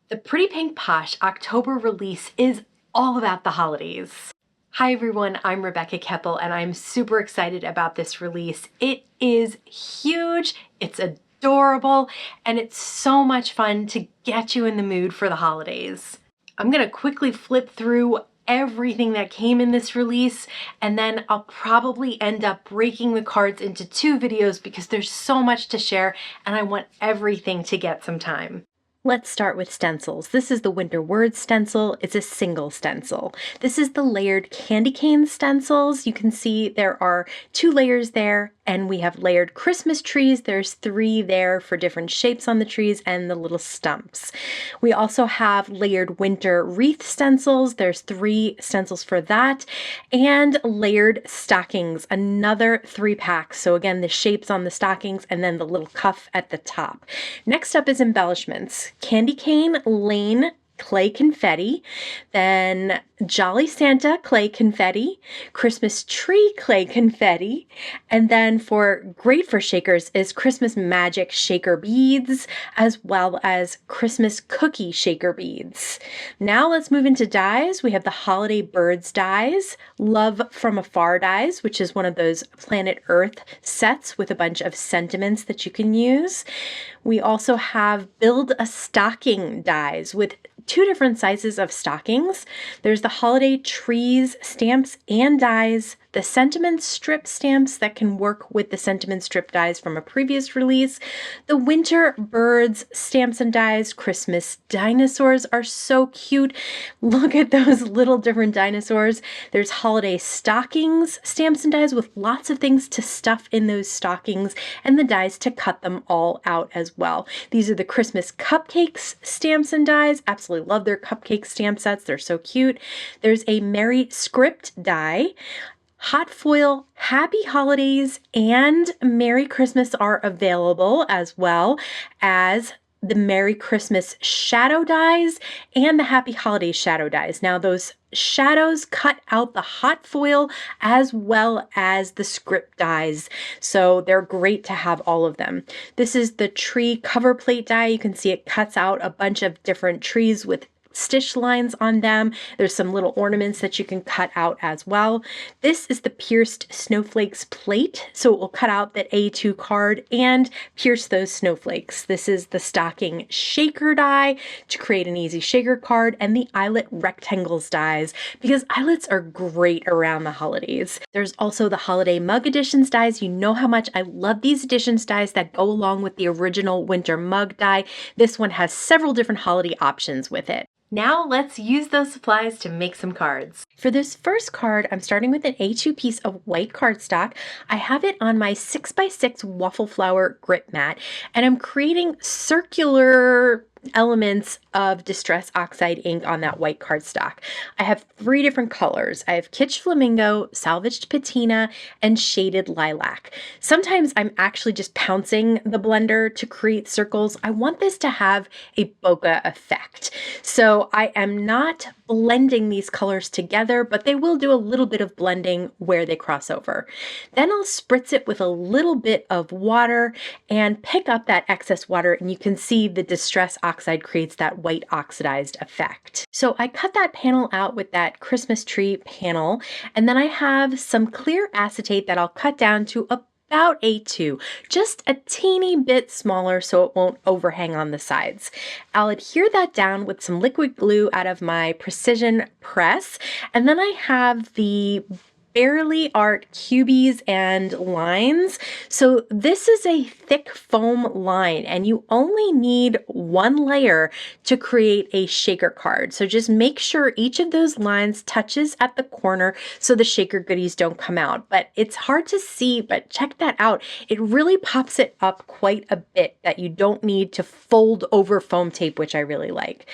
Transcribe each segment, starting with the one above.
The Pretty Pink Posh October release is all about the holidays. Hi everyone, I'm Rebecca Keppel and I'm super excited about this release. It is huge, it's adorable, and it's so much fun to get you in the mood for the holidays. I'm gonna quickly flip through everything that came in this release, and then I'll probably end up breaking the cards into 2 videos because there's so much to share and I want everything to get some time. Let's start with stencils. This is the Winter Words stencil. It's a single stencil. This is the layered candy cane stencils. You can see there are 2 layers there, and we have layered Christmas trees. There's 3 there for different shapes on the trees and the little stumps. We also have layered winter wreath stencils. There's 3 stencils for that, and layered stockings, another 3 packs. So again, the shapes on the stockings and then the little cuff at the top. Next up is embellishments. Candy cane lane clay confetti, then Jolly Santa clay confetti, Christmas tree clay confetti, and then great for shakers is Christmas magic shaker beads, as well as Christmas cookie shaker beads. Now let's move into dies. We have the holiday birds dies, Love from Afar dies, which is one of those planet Earth sets with a bunch of sentiments that you can use. We also have Build a Stocking dies with 2 different sizes of stockings. There's the holiday trees stamps and dies, the sentiment strip stamps that can work with the sentiment strip dies from a previous release, the winter birds stamps and dies. Christmas dinosaurs are so cute. Look at those little different dinosaurs. There's holiday stockings stamps and dies with lots of things to stuff in those stockings and the dies to cut them all out as well. These are the Christmas cupcakes stamps and dies. Absolutely love their cupcake stamp sets. They're so cute. There's a Merry Script die. Hot foil Happy Holidays and Merry Christmas are available, as well as the Merry Christmas shadow dies and the Happy Holidays shadow dies. Now those shadows cut out the hot foil as well as the script dies, so they're great to have all of them. This is the tree cover plate die. You can see it cuts out a bunch of different trees with stitch lines on them. There's some little ornaments that you can cut out as well. This is the pierced snowflakes plate, so it will cut out that A2 card and pierce those snowflakes. This is the stocking shaker die to create an easy shaker card, and the eyelet rectangles dies because eyelets are great around the holidays. There's also the holiday mug editions dies. You know how much I love these editions dies that go along with the original winter mug die. This one has several different holiday options with it. Now let's use those supplies to make some cards. For this first card, I'm starting with an A2 piece of white cardstock. I have it on my 6x6 waffle flower grip mat, and I'm creating circular elements of Distress Oxide ink on that white cardstock. I have 3 different colors. I have Kitsch Flamingo, Salvaged Patina, and Shaded Lilac. Sometimes I'm actually just pouncing the blender to create circles. I want this to have a bokeh effect. So I am not blending these colors together, but they will do a little bit of blending where they cross over. Then I'll spritz it with a little bit of water and pick up that excess water, and you can see the Distress Oxide creates that white oxidized effect. So I cut that panel out with that Christmas tree panel, and then I have some clear acetate that I'll cut down to about A2, just a teeny bit smaller so it won't overhang on the sides. I'll adhere that down with some liquid glue out of my precision press, and then I have the Barely Art cubies and lines. So this is a thick foam line, and you only need 1 layer to create a shaker card. So just make sure each of those lines touches at the corner so the shaker goodies don't come out. But it's hard to see, but check that out. It really pops it up quite a bit that you don't need to fold over foam tape, which I really like.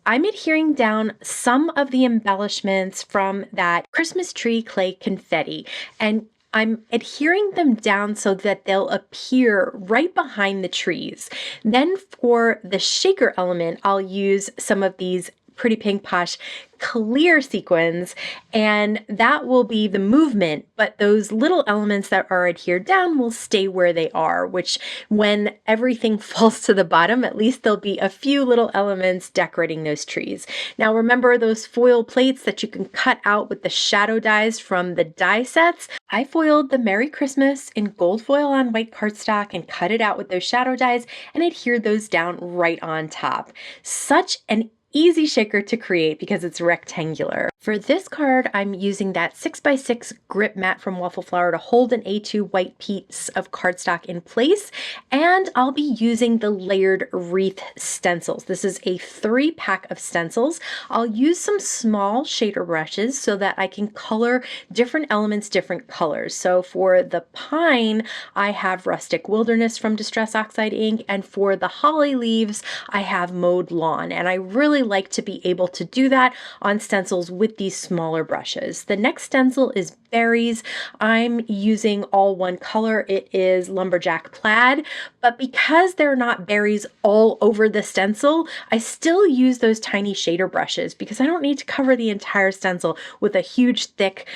I'm adhering down some of the embellishments from that Christmas tree clay confetti, and I'm adhering them down so that they'll appear right behind the trees. Then for the shaker element, I'll use some of these Pretty Pink Posh clear sequins, and that will be the movement, but those little elements that are adhered down will stay where they are, which when everything falls to the bottom, at least there'll be a few little elements decorating those trees. Now remember those foil plates that you can cut out with the shadow dies from the die sets? I foiled the Merry Christmas in gold foil on white cardstock and cut it out with those shadow dies and adhered those down right on top. Such an easy shaker to create because it's rectangular. For this card, I'm using that 6x6 grip mat from Waffle Flower to hold an A2 white piece of cardstock in place, and I'll be using the layered Wreath stencils. This is a 3-pack of stencils. I'll use some small shader brushes so that I can color different elements different colors. So for the pine, I have Rustic Wilderness from Distress Oxide ink, and for the holly leaves, I have Mowed Lawn, and I really like to be able to do that on stencils with these smaller brushes. The next stencil is berries. I'm using all one color. It is Lumberjack Plaid, but because they're not berries all over the stencil, I still use those tiny shader brushes because I don't need to cover the entire stencil with a huge thick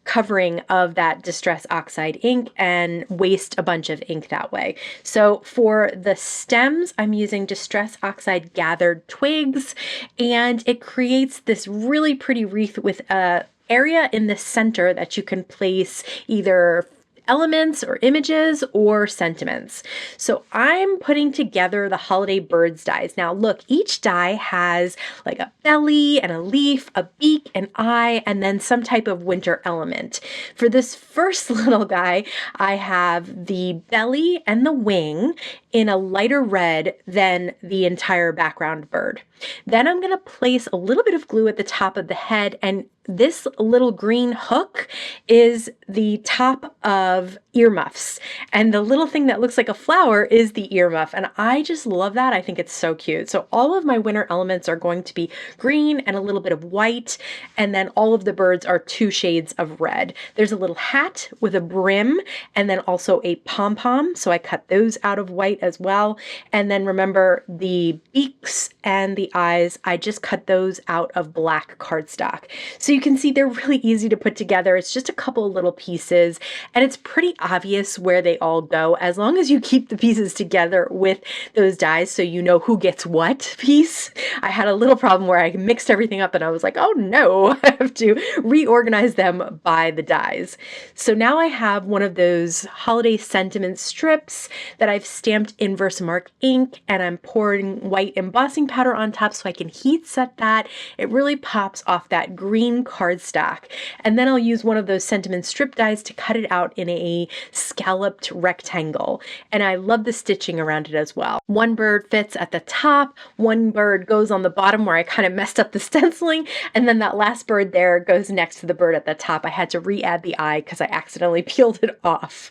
covering of that Distress Oxide ink and waste a bunch of ink that way. So for the stems, I'm using Distress Oxide gathered twigs, and it creates this really pretty wreath with a area in the center that you can place either elements or images or sentiments. So I'm putting together the holiday birds dies. Now look, each die has like a belly and a leaf, a beak, an eye, and then some type of winter element. For this first little guy, I have the belly and the wing in a lighter red than the entire background bird. Then I'm going to place a little bit of glue at the top of the head, and this little green hook is the top of earmuffs, and the little thing that looks like a flower is the earmuff, and I just love that. I think it's so cute. So all of my winter elements are going to be green and a little bit of white, and then all of the birds are 2 shades of red. There's a little hat with a brim and then also a pom-pom, so I cut those out of white as well. And then remember the beaks and the eyes, I just cut those out of black cardstock. So you can see they're really easy to put together. It's just a couple of little pieces, and it's pretty obvious where they all go as long as you keep the pieces together with those dies so you know who gets what piece. I had a little problem where I mixed everything up and I was like, oh no, I have to reorganize them by the dies. So now I have one of those holiday sentiment strips that I've stamped in Versamark ink, and I'm pouring white embossing powder on top so I can heat set that. It really pops off that green cardstock. And then I'll use one of those sentiment strip dies to cut it out in a scalloped rectangle. And I love the stitching around it as well. One bird fits at the top, one bird goes on the bottom where I kind of messed up the stenciling, and then that last bird there goes next to the bird at the top. I had to re-add the eye because I accidentally peeled it off.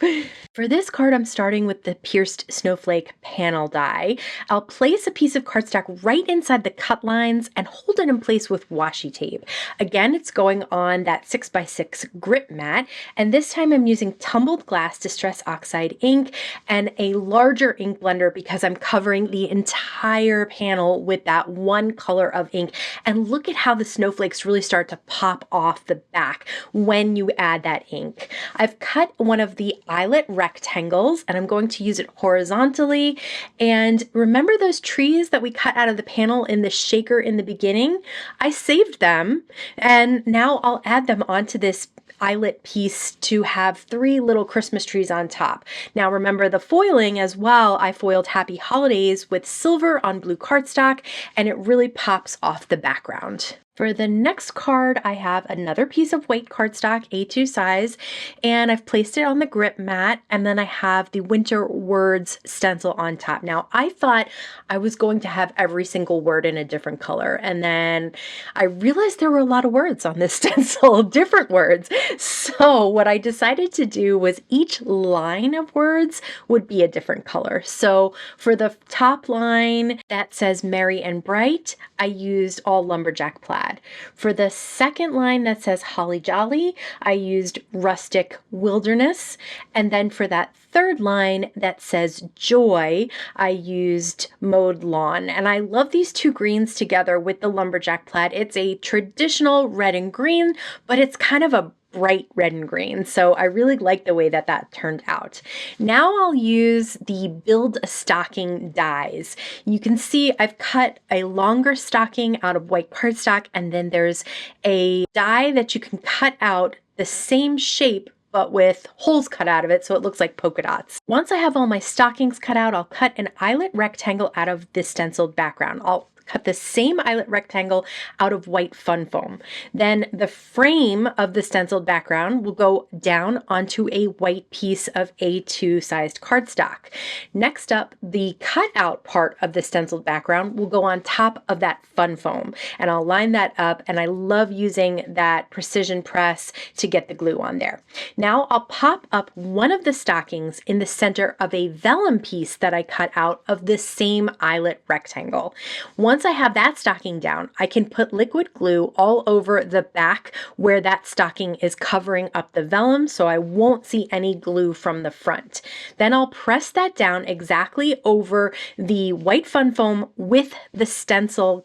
For this card, I'm starting with the pierced snowflake panel die. I'll place a piece of cardstock right inside the cut lines and hold it in place with washi tape. Again, it's going on that 6x6 grip mat, and this time I'm using tumbled glass Distress Oxide ink and a larger ink blender because I'm covering the entire panel with that one color of ink. And look at how the snowflakes really start to pop off the back when you add that ink. I've cut one of the eyelet rectangles and I'm going to use it horizontally. And remember those trees that we cut out of the panel in the shaker in the beginning? I saved them, and now I'll add them onto this eyelet piece to have 3 little Christmas trees on top. Now remember the foiling as well. I foiled Happy Holidays with silver on blue cardstock, and it really pops off the background. For the next card, I have another piece of white cardstock, A2 size, and I've placed it on the grip mat, and then I have the Winter Words stencil on top. Now, I thought I was going to have every single word in a different color, and then I realized there were a lot of words on this stencil, different words. So what I decided to do was each line of words would be a different color. So for the top line that says Merry and Bright, I used all Lumberjack Plaid. plaid. For the second line that says Holly Jolly, I used Rustic Wilderness. And then for that third line that says Joy, I used Mowed Lawn. And I love these two greens together with the lumberjack plaid. It's a traditional red and green, but it's kind of a bright red and green. So I really like the way that that turned out. Now I'll use the Build a Stocking dies. You can see I've cut a longer stocking out of white cardstock, and then there's a die that you can cut out the same shape but with holes cut out of it so it looks like polka dots. Once I have all my stockings cut out, I'll cut an eyelet rectangle out of the stenciled background. I'll cut the same eyelet rectangle out of white fun foam. Then the frame of the stenciled background will go down onto a white piece of A2 sized cardstock. Next up, the cutout part of the stenciled background will go on top of that fun foam, and I'll line that up, and I love using that precision press to get the glue on there. Now I'll pop up one of the stockings in the center of a vellum piece that I cut out of the same eyelet rectangle. Once I have that stocking down, I can put liquid glue all over the back where that stocking is covering up the vellum so I won't see any glue from the front. Then I'll press that down exactly over the white fun foam with the stencil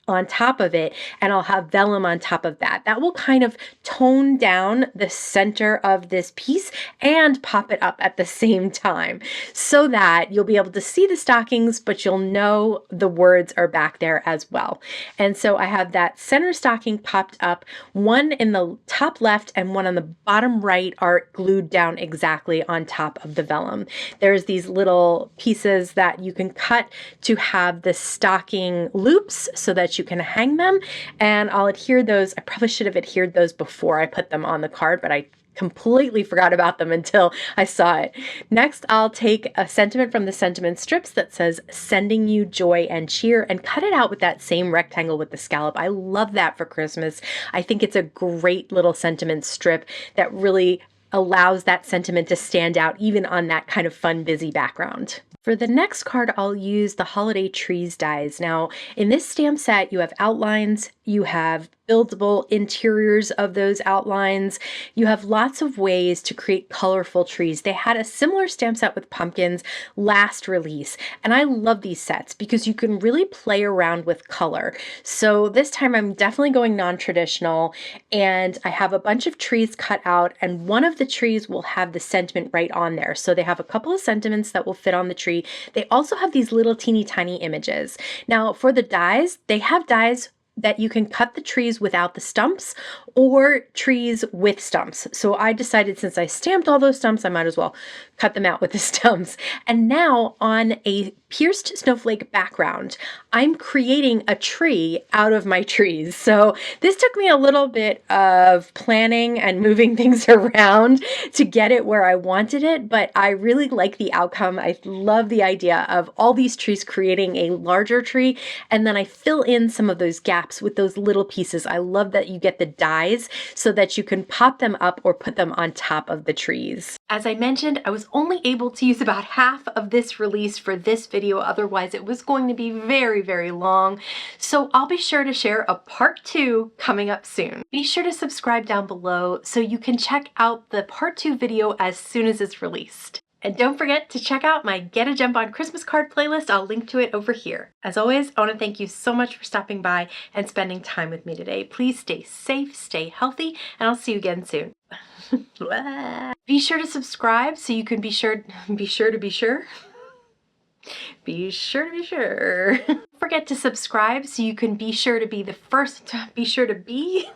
on top of it, and I'll have vellum on top of that. That will kind of tone down the center of this piece and pop it up at the same time so that you'll be able to see the stockings, but you'll know the words are back there as well. And so I have that center stocking popped up, one in the top left and one on the bottom right are glued down exactly on top of the vellum. There's these little pieces that you can cut to have the stocking loops so that you can hang them, and I'll adhere those. I probably should have adhered those before I put them on the card, but I completely forgot about them until I saw it. Next, I'll take a sentiment from the sentiment strips that says sending you joy and cheer and cut it out with that same rectangle with the scallop. I love that for Christmas. I think it's a great little sentiment strip that really allows that sentiment to stand out even on that kind of fun, busy background. For the next card, I'll use the Holiday Trees dies. Now, in this stamp set, you have outlines, you have buildable interiors of those outlines. You have lots of ways to create colorful trees. They had a similar stamp set with pumpkins last release, and I love these sets because you can really play around with color. So this time I'm definitely going non-traditional, and I have a bunch of trees cut out, and one of the trees will have the sentiment right on there. So they have a couple of sentiments that will fit on the tree. They also have these little teeny tiny images. Now for the dies, they have dies that you can cut the trees without the stumps or trees with stumps. So I decided since I stamped all those stumps, I might as well cut them out with the stumps. And now on a pierced snowflake background, I'm creating a tree out of my trees. So this took me a little bit of planning and moving things around to get it where I wanted it, but I really like the outcome. I love the idea of all these trees creating a larger tree, and then I fill in some of those gaps with those little pieces. I love that you get the dies so that you can pop them up or put them on top of the trees. As I mentioned, I was only able to use about half of this release for this video, otherwise it was going to be very, very long. So I'll be sure to share a part 2 coming up soon. Be sure to subscribe down below so you can check out the part 2 video as soon as it's released. And don't forget to check out my Get a Jump on Christmas card playlist. I'll link to it over here. As always, I want to thank you so much for stopping by and spending time with me today. Please stay safe, stay healthy, and I'll see you again soon. Be sure to subscribe so you can be sure. Forget to subscribe so you can be sure to be the first. Be sure to be